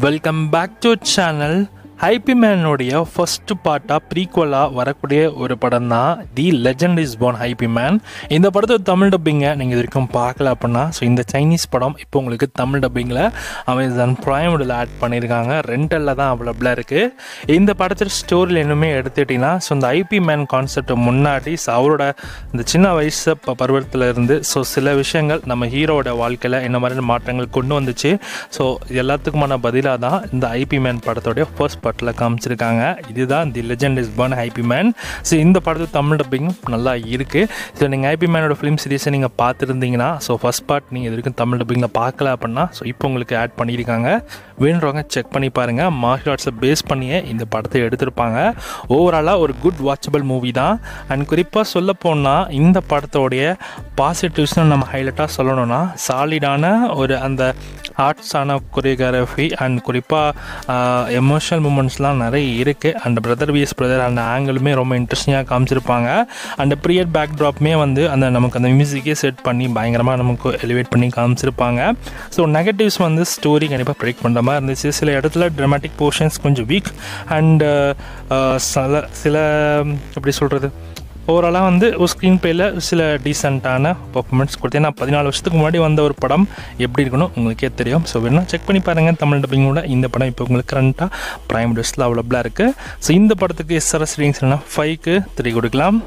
Welcome back to channel. Hippie மேனுடைய first பார்ட்டாக ப்ரீக்வலாக வரக்கூடிய ஒரு படம் தான் the legend is born hippie man. இந்த படத்தை தமிழ் டப்பிங்கை நீங்கள் இது வரைக்கும் பார்க்கல அப்படின்னா இந்த சைனீஸ் படம் இப்போ உங்களுக்கு தமிழ் டப்பிங்கில் அமேசான் ப்ரைமில் ஆட் பண்ணியிருக்காங்க. ரெண்டலில் தான் அவைலபிளாக இருக்குது. இந்த படத்தில் ஸ்டோரியில் இன்னுமே எடுத்துக்கிட்டிங்கன்னா இந்த ஹைப்பி மேன் கான்செப்ட் முன்னாடி அவரோட இந்த சின்ன வயசு பருவத்தில் இருந்து சில விஷயங்கள் நம்ம ஹீரோட வாழ்க்கையில் என்ன மாதிரி மாற்றங்கள் கொண்டு வந்துச்சு. எல்லாத்துக்குமான பதிலாக தான் இந்த ஹைப்பி மேன் படத்தோடைய ஃபர்ஸ்ட் பட்டில் காமிச்சிருக்காங்க. இதுதான் the legend is born hippie man. இந்த படத்து தமிழ் டப்பிங்கும் நல்லா இருக்குது. நீங்கள் ஹைப்பி மேனோட ஃபிலிம் சீரிஸை நீங்கள் பார்த்துருந்தீங்கன்னா ஃபர்ஸ்ட் பார்ட் நீங்கள் இது வரைக்கும் தமிழ் டப்பிங்கில் பார்க்கல அப்படின்னா இப்போ உங்களுக்கு ஆட் பண்ணியிருக்காங்க. வேணுறவங்க செக் பண்ணி பாருங்கள். மார்ஷல் ஆர்ட்ஸை பேஸ் பண்ணியே இந்த படத்தை எடுத்திருப்பாங்க. ஓவராலாக ஒரு குட் வாட்சபிள் மூவி தான். அண்ட் குறிப்பாக சொல்ல போனால் இந்த படத்தோடைய பாசிட்டிவ்ஸ்னு நம்ம ஹைலைட்டாக சொல்லணும்னா சாலிடான ஒரு அந்த ஆர்ட்ஸான கொரியோகிராஃபி அண்ட் குறிப்பாக எமோஷனல் மூமெண்ட்ஸ்லாம் நிறைய இருக்குது. அண்ட் பிரதர் விஎஸ் பிரதர் அந்த ஆங்கிளுமே ரொம்ப இன்ட்ரெஸ்டிங்காக காமிச்சிருப்பாங்க. அண்ட் ப்ரியட் பேக் ட்ராப்புமே அந்த நமக்கு அந்த மியூசிக்கே செட் பண்ணி பயங்கரமாக நமக்கு எலிவேட் பண்ணி காமிச்சிருப்பாங்க. நெகட்டிவ்ஸ் ஸ்டோரி கண்டிப்பாக ப்ரெடிக்ட் பண்ணுற மாதிரி இருந்துச்சு. சில இடத்துல ட்ராமாட்டிக் போர்ஷன்ஸ் கொஞ்சம் வீக் அண்ட் சில எப்படி சொல்கிறது ஓவராலாக ஒரு ஸ்க்ரீன் பிளேயில் சில டீசெண்டான பர்ஃபார்மன்ஸ் கொடுத்து. நான் 14 வருஷத்துக்கு முன்னாடி வந்த ஒரு படம் எப்படி இருக்கணும் உங்களுக்கே தெரியும். வேணா செக் பண்ணி பாருங்கள். தமிழ் டப்பிங்கோட இந்த படம் இப்போ உங்களுக்கு கரண்ட்டாக ப்ரைம் டெஸ்ட்டில் அவைலபிளாக இருக்குது. இந்த படத்துக்கு எஸ்ஆர்எஸ் ரேட்டிங்ஸ் 5க்கு 3 கொடுக்கலாம்.